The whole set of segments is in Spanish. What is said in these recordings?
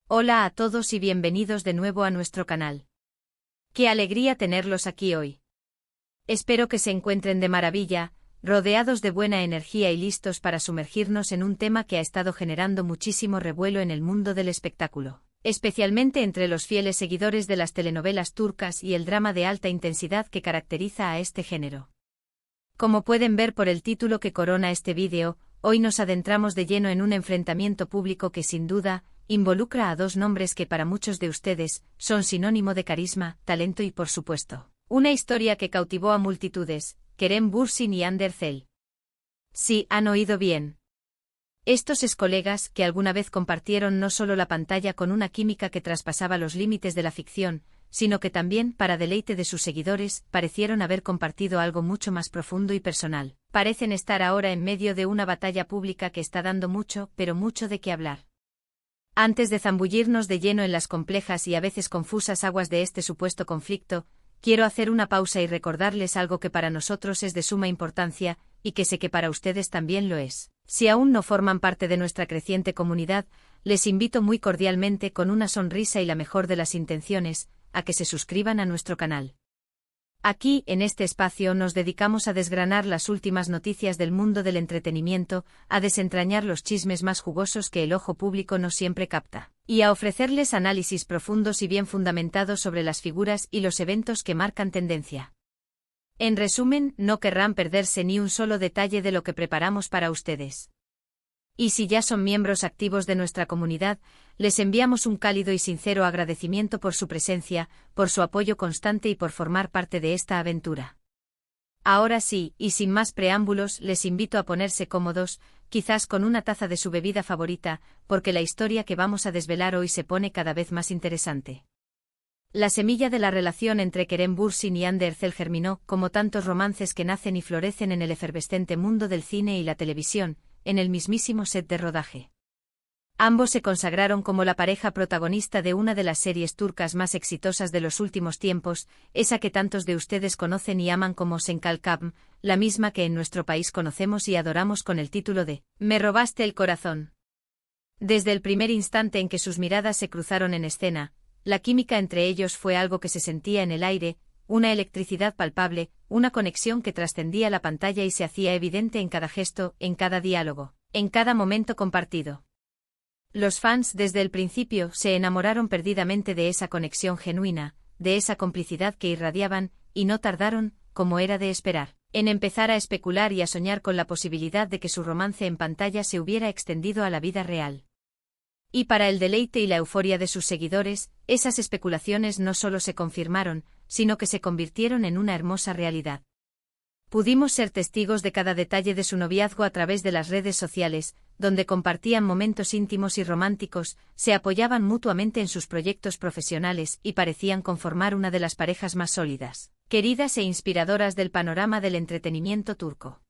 Hola a todos y bienvenidos de nuevo a nuestro canal. Qué alegría tenerlos aquí hoy. Espero que se encuentren de maravilla, rodeados de buena energía y listos para sumergirnos en un tema que ha estado generando muchísimo revuelo en el mundo del espectáculo, especialmente entre los fieles seguidores de las telenovelas turcas y el drama de alta intensidad que caracteriza a este género. Como pueden ver por el título que corona este vídeo, hoy nos adentramos de lleno en un enfrentamiento público que sin duda involucra a dos nombres que para muchos de ustedes son sinónimo de carisma, talento y por supuesto, una historia que cautivó a multitudes, Kerem Bürsin y Hande Erçel. Sí, han oído bien. Estos excolegas que alguna vez compartieron no solo la pantalla con una química que traspasaba los límites de la ficción, sino que también, para deleite de sus seguidores, parecieron haber compartido algo mucho más profundo y personal. Parecen estar ahora en medio de una batalla pública que está dando mucho, pero mucho de qué hablar. Antes de zambullirnos de lleno en las complejas y a veces confusas aguas de este supuesto conflicto, quiero hacer una pausa y recordarles algo que para nosotros es de suma importancia, y que sé que para ustedes también lo es. Si aún no forman parte de nuestra creciente comunidad, les invito muy cordialmente con una sonrisa y la mejor de las intenciones, a que se suscriban a nuestro canal. Aquí, en este espacio, nos dedicamos a desgranar las últimas noticias del mundo del entretenimiento, a desentrañar los chismes más jugosos que el ojo público no siempre capta, y a ofrecerles análisis profundos y bien fundamentados sobre las figuras y los eventos que marcan tendencia. En resumen, no querrán perderse ni un solo detalle de lo que preparamos para ustedes. Y si ya son miembros activos de nuestra comunidad, les enviamos un cálido y sincero agradecimiento por su presencia, por su apoyo constante y por formar parte de esta aventura. Ahora sí, y sin más preámbulos, les invito a ponerse cómodos, quizás con una taza de su bebida favorita, porque la historia que vamos a desvelar hoy se pone cada vez más interesante. La semilla de la relación entre Kerem Bürsin y Hande Erçel germinó, como tantos romances que nacen y florecen en el efervescente mundo del cine y la televisión, en el mismísimo set de rodaje. Ambos se consagraron como la pareja protagonista de una de las series turcas más exitosas de los últimos tiempos, esa que tantos de ustedes conocen y aman como Sen Kalkam, la misma que en nuestro país conocemos y adoramos con el título de Me robaste el corazón. Desde el primer instante en que sus miradas se cruzaron en escena, la química entre ellos fue algo que se sentía en el aire, una electricidad palpable, una conexión que trascendía la pantalla y se hacía evidente en cada gesto, en cada diálogo, en cada momento compartido. Los fans desde el principio se enamoraron perdidamente de esa conexión genuina, de esa complicidad que irradiaban, y no tardaron, como era de esperar, en empezar a especular y a soñar con la posibilidad de que su romance en pantalla se hubiera extendido a la vida real. Y para el deleite y la euforia de sus seguidores, esas especulaciones no solo se confirmaron, sino que se convirtieron en una hermosa realidad. Pudimos ser testigos de cada detalle de su noviazgo a través de las redes sociales, donde compartían momentos íntimos y románticos, se apoyaban mutuamente en sus proyectos profesionales y parecían conformar una de las parejas más sólidas, queridas e inspiradoras del panorama del entretenimiento turco.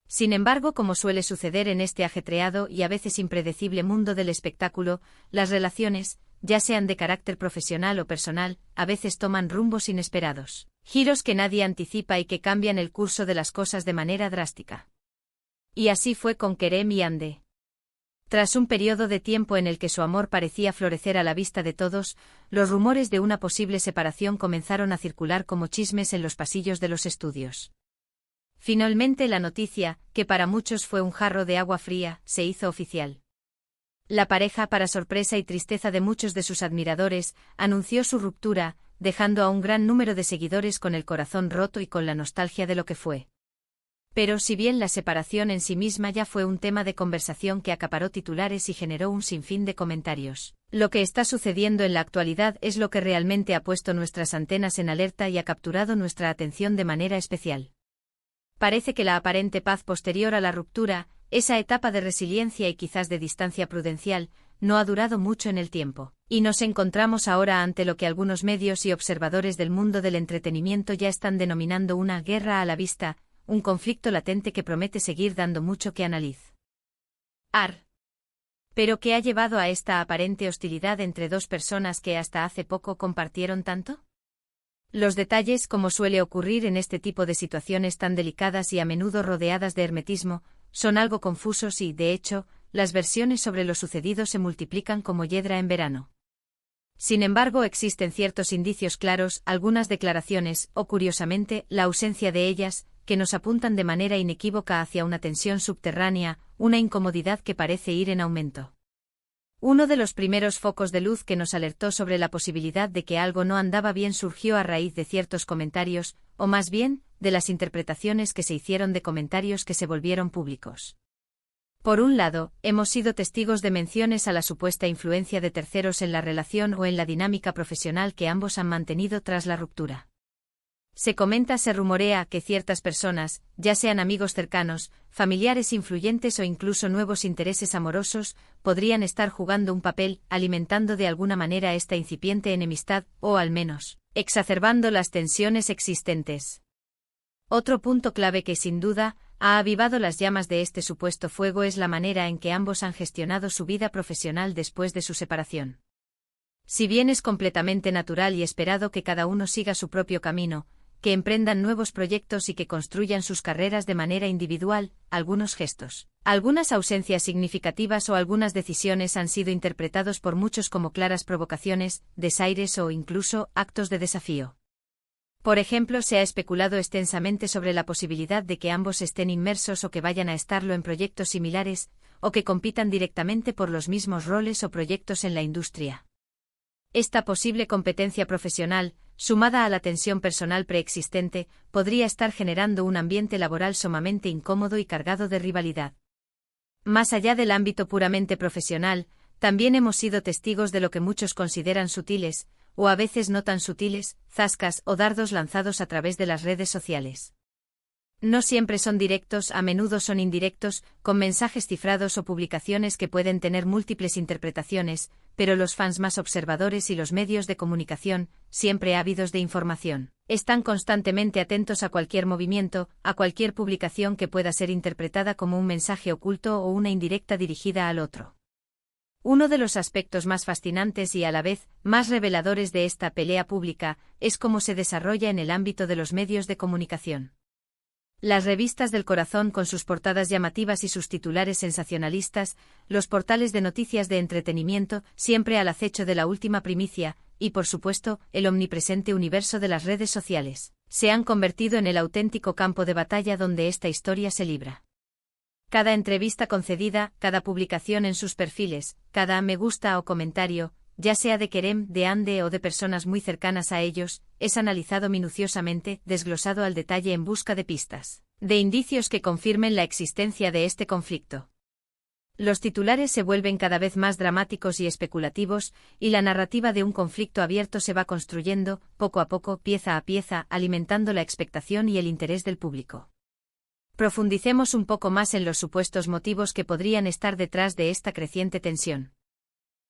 Sin embargo, como suele suceder en este ajetreado y a veces impredecible mundo del espectáculo, las relaciones, ya sean de carácter profesional o personal, a veces toman rumbos inesperados, giros que nadie anticipa y que cambian el curso de las cosas de manera drástica. Y así fue con Kerem y Hande. Tras un periodo de tiempo en el que su amor parecía florecer a la vista de todos, los rumores de una posible separación comenzaron a circular como chismes en los pasillos de los estudios. Finalmente la noticia, que para muchos fue un jarro de agua fría, se hizo oficial. La pareja, para sorpresa y tristeza de muchos de sus admiradores, anunció su ruptura, dejando a un gran número de seguidores con el corazón roto y con la nostalgia de lo que fue. Pero si bien la separación en sí misma ya fue un tema de conversación que acaparó titulares y generó un sinfín de comentarios, lo que está sucediendo en la actualidad es lo que realmente ha puesto nuestras antenas en alerta y ha capturado nuestra atención de manera especial. Parece que la aparente paz posterior a la ruptura, esa etapa de resiliencia y quizás de distancia prudencial, no ha durado mucho en el tiempo, y nos encontramos ahora ante lo que algunos medios y observadores del mundo del entretenimiento ya están denominando una guerra a la vista, un conflicto latente que promete seguir dando mucho que analizar. ¿Pero qué ha llevado a esta aparente hostilidad entre dos personas que hasta hace poco compartieron tanto? Los detalles, como suele ocurrir en este tipo de situaciones tan delicadas y a menudo rodeadas de hermetismo, son algo confusos y, de hecho, las versiones sobre lo sucedido se multiplican como hiedra en verano. Sin embargo, existen ciertos indicios claros, algunas declaraciones, o curiosamente, la ausencia de ellas, que nos apuntan de manera inequívoca hacia una tensión subterránea, una incomodidad que parece ir en aumento. Uno de los primeros focos de luz que nos alertó sobre la posibilidad de que algo no andaba bien surgió a raíz de ciertos comentarios, o más bien, de las interpretaciones que se hicieron de comentarios que se volvieron públicos. Por un lado, hemos sido testigos de menciones a la supuesta influencia de terceros en la relación o en la dinámica profesional que ambos han mantenido tras la ruptura. Se rumorea que ciertas personas, ya sean amigos cercanos, familiares influyentes o incluso nuevos intereses amorosos, podrían estar jugando un papel, alimentando de alguna manera esta incipiente enemistad, o al menos, exacerbando las tensiones existentes. Otro punto clave que sin duda ha avivado las llamas de este supuesto fuego es la manera en que ambos han gestionado su vida profesional después de su separación. Si bien es completamente natural y esperado que cada uno siga su propio camino, que emprendan nuevos proyectos y que construyan sus carreras de manera individual, algunos gestos, algunas ausencias significativas o algunas decisiones han sido interpretados por muchos como claras provocaciones, desaires o incluso actos de desafío. Por ejemplo, se ha especulado extensamente sobre la posibilidad de que ambos estén inmersos o que vayan a estarlo en proyectos similares, o que compitan directamente por los mismos roles o proyectos en la industria. Esta posible competencia profesional, sumada a la tensión personal preexistente, podría estar generando un ambiente laboral sumamente incómodo y cargado de rivalidad. Más allá del ámbito puramente profesional, también hemos sido testigos de lo que muchos consideran sutiles, o a veces no tan sutiles, zascas o dardos lanzados a través de las redes sociales. No siempre son directos, a menudo son indirectos, con mensajes cifrados o publicaciones que pueden tener múltiples interpretaciones, pero los fans más observadores y los medios de comunicación, siempre ávidos de información, están constantemente atentos a cualquier movimiento, a cualquier publicación que pueda ser interpretada como un mensaje oculto o una indirecta dirigida al otro. Uno de los aspectos más fascinantes y a la vez más reveladores de esta pelea pública es cómo se desarrolla en el ámbito de los medios de comunicación. Las revistas del corazón con sus portadas llamativas y sus titulares sensacionalistas, los portales de noticias de entretenimiento, siempre al acecho de la última primicia, y por supuesto, el omnipresente universo de las redes sociales, se han convertido en el auténtico campo de batalla donde esta historia se libra. Cada entrevista concedida, cada publicación en sus perfiles, cada me gusta o comentario, ya sea de Kerem, de Ande o de personas muy cercanas a ellos, es analizado minuciosamente, desglosado al detalle en busca de pistas, de indicios que confirmen la existencia de este conflicto. Los titulares se vuelven cada vez más dramáticos y especulativos, y la narrativa de un conflicto abierto se va construyendo, poco a poco, pieza a pieza, alimentando la expectación y el interés del público. Profundicemos un poco más en los supuestos motivos que podrían estar detrás de esta creciente tensión.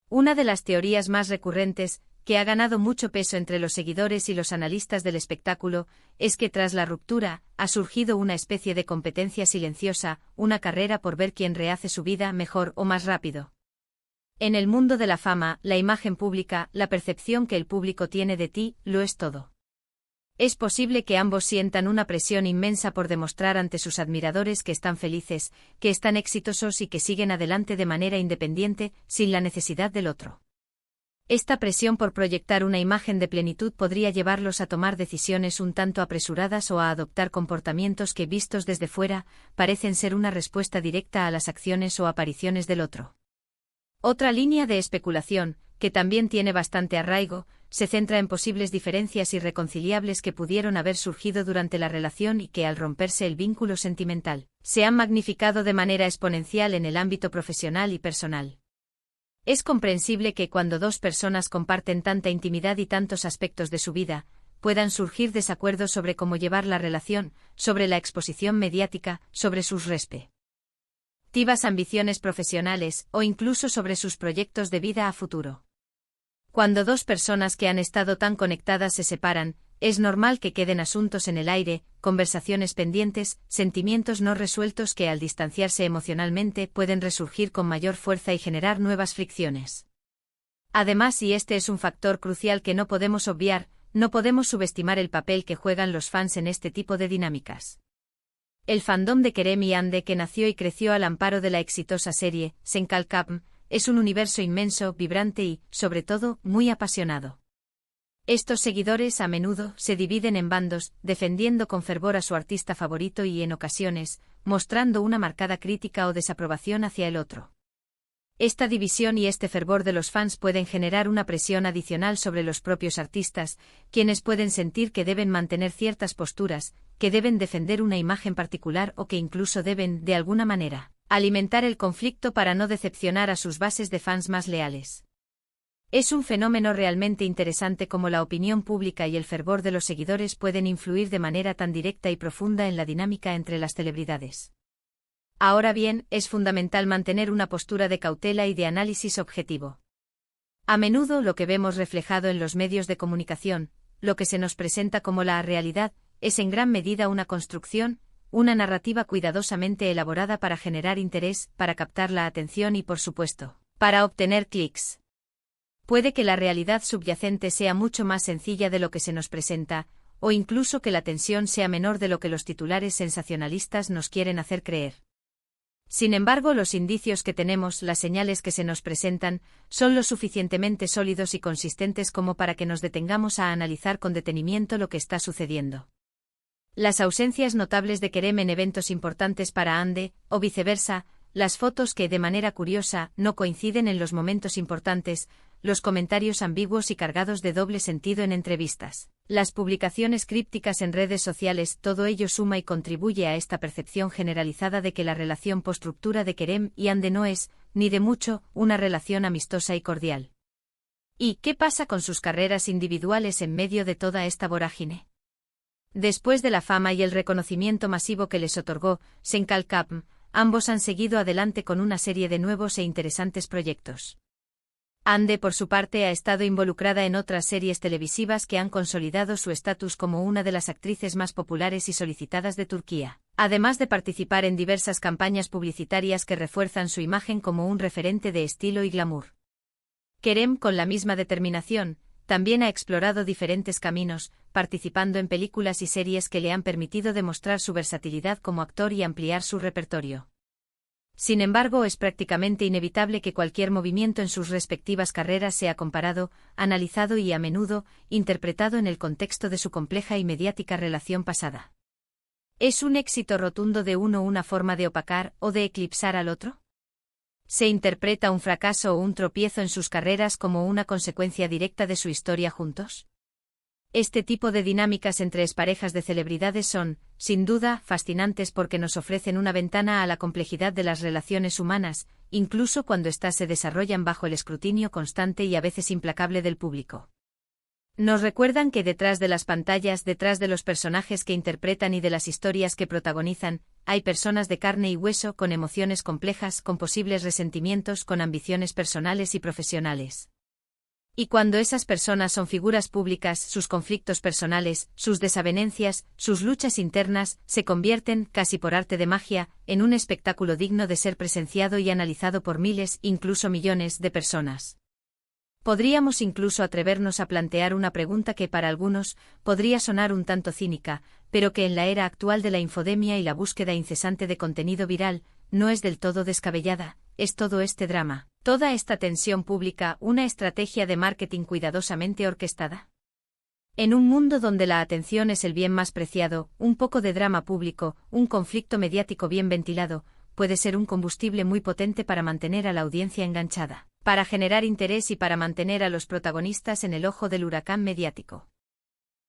Una de las teorías más recurrentes, que ha ganado mucho peso entre los seguidores y los analistas del espectáculo, es que tras la ruptura, ha surgido una especie de competencia silenciosa, una carrera por ver quién rehace su vida mejor o más rápido. En el mundo de la fama, la imagen pública, la percepción que el público tiene de ti, lo es todo. Es posible que ambos sientan una presión inmensa por demostrar ante sus admiradores que están felices, que están exitosos y que siguen adelante de manera independiente, sin la necesidad del otro. Esta presión por proyectar una imagen de plenitud podría llevarlos a tomar decisiones un tanto apresuradas o a adoptar comportamientos que, vistos desde fuera, parecen ser una respuesta directa a las acciones o apariciones del otro. Otra línea de especulación, que también tiene bastante arraigo, se centra en posibles diferencias irreconciliables que pudieron haber surgido durante la relación y que al romperse el vínculo sentimental, se han magnificado de manera exponencial en el ámbito profesional y personal. Es comprensible que cuando dos personas comparten tanta intimidad y tantos aspectos de su vida, puedan surgir desacuerdos sobre cómo llevar la relación, sobre la exposición mediática, sobre sus respectivas ambiciones profesionales o incluso sobre sus proyectos de vida a futuro. Cuando dos personas que han estado tan conectadas se separan, es normal que queden asuntos en el aire, conversaciones pendientes, sentimientos no resueltos que al distanciarse emocionalmente pueden resurgir con mayor fuerza y generar nuevas fricciones. Además, y este es un factor crucial que no podemos obviar, no podemos subestimar el papel que juegan los fans en este tipo de dinámicas. El fandom de Kerem y Ande, que nació y creció al amparo de la exitosa serie Senkalkapm, es un universo inmenso, vibrante y, sobre todo, muy apasionado. Estos seguidores a menudo se dividen en bandos, defendiendo con fervor a su artista favorito y, en ocasiones, mostrando una marcada crítica o desaprobación hacia el otro. Esta división y este fervor de los fans pueden generar una presión adicional sobre los propios artistas, quienes pueden sentir que deben mantener ciertas posturas, que deben defender una imagen particular o que incluso deben, de alguna manera, alimentar el conflicto para no decepcionar a sus bases de fans más leales. Es un fenómeno realmente interesante cómo la opinión pública y el fervor de los seguidores pueden influir de manera tan directa y profunda en la dinámica entre las celebridades. Ahora bien, es fundamental mantener una postura de cautela y de análisis objetivo. A menudo lo que vemos reflejado en los medios de comunicación, lo que se nos presenta como la realidad, es en gran medida una construcción, una narrativa cuidadosamente elaborada para generar interés, para captar la atención y, por supuesto, para obtener clics. Puede que la realidad subyacente sea mucho más sencilla de lo que se nos presenta, o incluso que la tensión sea menor de lo que los titulares sensacionalistas nos quieren hacer creer. Sin embargo, los indicios que tenemos, las señales que se nos presentan, son lo suficientemente sólidos y consistentes como para que nos detengamos a analizar con detenimiento lo que está sucediendo. Las ausencias notables de Kerem en eventos importantes para Ande, o viceversa, las fotos que, de manera curiosa, no coinciden en los momentos importantes, los comentarios ambiguos y cargados de doble sentido en entrevistas, las publicaciones crípticas en redes sociales, todo ello suma y contribuye a esta percepción generalizada de que la relación post-ruptura de Kerem y Ande no es, ni de mucho, una relación amistosa y cordial. ¿Y qué pasa con sus carreras individuales en medio de toda esta vorágine? Después de la fama y el reconocimiento masivo que les otorgó Senkalkapm, ambos han seguido adelante con una serie de nuevos e interesantes proyectos. Ande, por su parte, ha estado involucrada en otras series televisivas que han consolidado su estatus como una de las actrices más populares y solicitadas de Turquía, además de participar en diversas campañas publicitarias que refuerzan su imagen como un referente de estilo y glamour. Kerem, con la misma determinación, también ha explorado diferentes caminos, participando en películas y series que le han permitido demostrar su versatilidad como actor y ampliar su repertorio. Sin embargo, es prácticamente inevitable que cualquier movimiento en sus respectivas carreras sea comparado, analizado y, a menudo, interpretado en el contexto de su compleja y mediática relación pasada. ¿Es un éxito rotundo de uno una forma de opacar o de eclipsar al otro? ¿Se interpreta un fracaso o un tropiezo en sus carreras como una consecuencia directa de su historia juntos? Este tipo de dinámicas entre exparejas de celebridades son, sin duda, fascinantes porque nos ofrecen una ventana a la complejidad de las relaciones humanas, incluso cuando éstas se desarrollan bajo el escrutinio constante y a veces implacable del público. Nos recuerdan que detrás de las pantallas, detrás de los personajes que interpretan y de las historias que protagonizan, hay personas de carne y hueso con emociones complejas, con posibles resentimientos, con ambiciones personales y profesionales. Y cuando esas personas son figuras públicas, sus conflictos personales, sus desavenencias, sus luchas internas, se convierten, casi por arte de magia, en un espectáculo digno de ser presenciado y analizado por miles, incluso millones, de personas. Podríamos incluso atrevernos a plantear una pregunta que para algunos podría sonar un tanto cínica, pero que en la era actual de la infodemia y la búsqueda incesante de contenido viral, no es del todo descabellada. ¿Es todo este drama, toda esta tensión pública, una estrategia de marketing cuidadosamente orquestada? En un mundo donde la atención es el bien más preciado, un poco de drama público, un conflicto mediático bien ventilado, puede ser un combustible muy potente para mantener a la audiencia enganchada, para generar interés y para mantener a los protagonistas en el ojo del huracán mediático.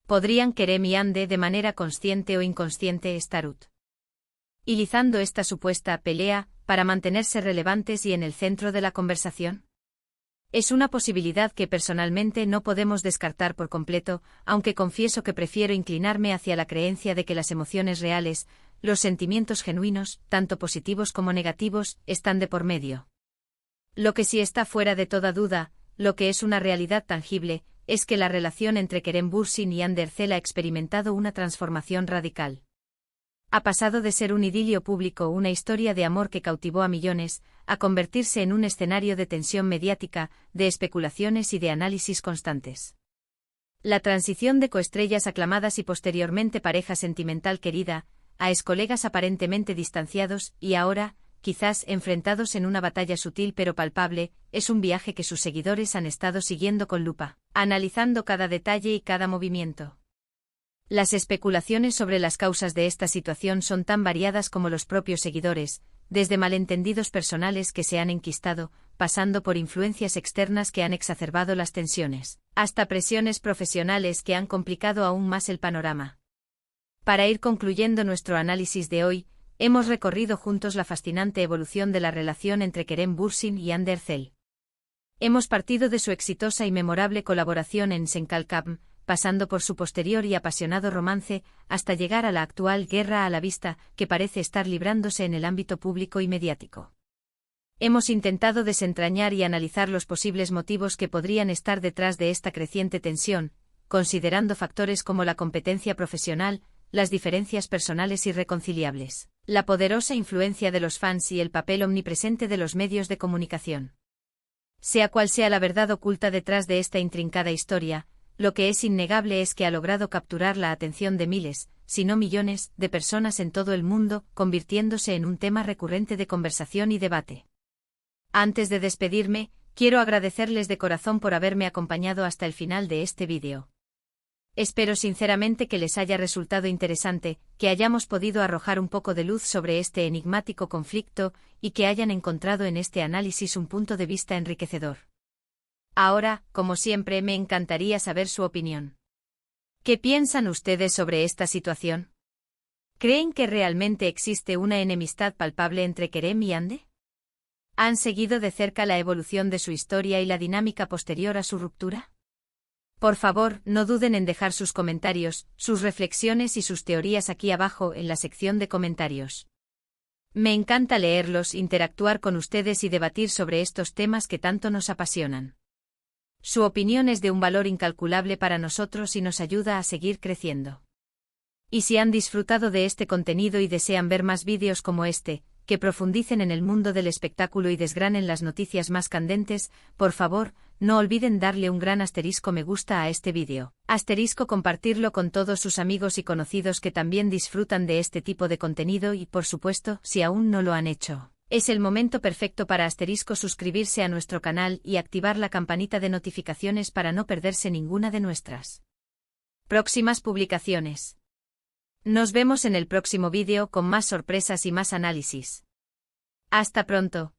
¿Podrían Kerem y Ande, de manera consciente o inconsciente, estar utilizando esta supuesta pelea para mantenerse relevantes y en el centro de la conversación? Es una posibilidad que personalmente no podemos descartar por completo, aunque confieso que prefiero inclinarme hacia la creencia de que las emociones reales, los sentimientos genuinos, tanto positivos como negativos, están de por medio. Lo que sí está fuera de toda duda, lo que es una realidad tangible, es que la relación entre Kerem Bürsin y Ande Erçel ha experimentado una transformación radical. Ha pasado de ser un idilio público, una historia de amor que cautivó a millones, a convertirse en un escenario de tensión mediática, de especulaciones y de análisis constantes. La transición de coestrellas aclamadas y posteriormente pareja sentimental querida, a excolegas aparentemente distanciados y ahora, quizás enfrentados en una batalla sutil pero palpable, es un viaje que sus seguidores han estado siguiendo con lupa, analizando cada detalle y cada movimiento. Las especulaciones sobre las causas de esta situación son tan variadas como los propios seguidores, desde malentendidos personales que se han enquistado, pasando por influencias externas que han exacerbado las tensiones, hasta presiones profesionales que han complicado aún más el panorama. Para ir concluyendo nuestro análisis de hoy, hemos recorrido juntos la fascinante evolución de la relación entre Kerem Bürsin y Hande Erçel. Hemos partido de su exitosa y memorable colaboración en Senkalkam, pasando por su posterior y apasionado romance, hasta llegar a la actual guerra a la vista que parece estar librándose en el ámbito público y mediático. Hemos intentado desentrañar y analizar los posibles motivos que podrían estar detrás de esta creciente tensión, considerando factores como la competencia profesional, las diferencias personales irreconciliables, la poderosa influencia de los fans y el papel omnipresente de los medios de comunicación. Sea cual sea la verdad oculta detrás de esta intrincada historia, lo que es innegable es que ha logrado capturar la atención de miles, si no millones, de personas en todo el mundo, convirtiéndose en un tema recurrente de conversación y debate. Antes de despedirme, quiero agradecerles de corazón por haberme acompañado hasta el final de este vídeo. Espero sinceramente que les haya resultado interesante, que hayamos podido arrojar un poco de luz sobre este enigmático conflicto y que hayan encontrado en este análisis un punto de vista enriquecedor. Ahora, como siempre, me encantaría saber su opinión. ¿Qué piensan ustedes sobre esta situación? ¿Creen que realmente existe una enemistad palpable entre Kerem y Hande? ¿Han seguido de cerca la evolución de su historia y la dinámica posterior a su ruptura? Por favor, no duden en dejar sus comentarios, sus reflexiones y sus teorías aquí abajo en la sección de comentarios. Me encanta leerlos, interactuar con ustedes y debatir sobre estos temas que tanto nos apasionan. Su opinión es de un valor incalculable para nosotros y nos ayuda a seguir creciendo. Y si han disfrutado de este contenido y desean ver más vídeos como este, que profundicen en el mundo del espectáculo y desgranen las noticias más candentes, por favor, no olviden darle un gran asterisco me gusta a este vídeo, asterisco compartirlo con todos sus amigos y conocidos que también disfrutan de este tipo de contenido y por supuesto, si aún no lo han hecho, es el momento perfecto para asterisco suscribirse a nuestro canal y activar la campanita de notificaciones para no perderse ninguna de nuestras próximas publicaciones. Nos vemos en el próximo vídeo con más sorpresas y más análisis. Hasta pronto.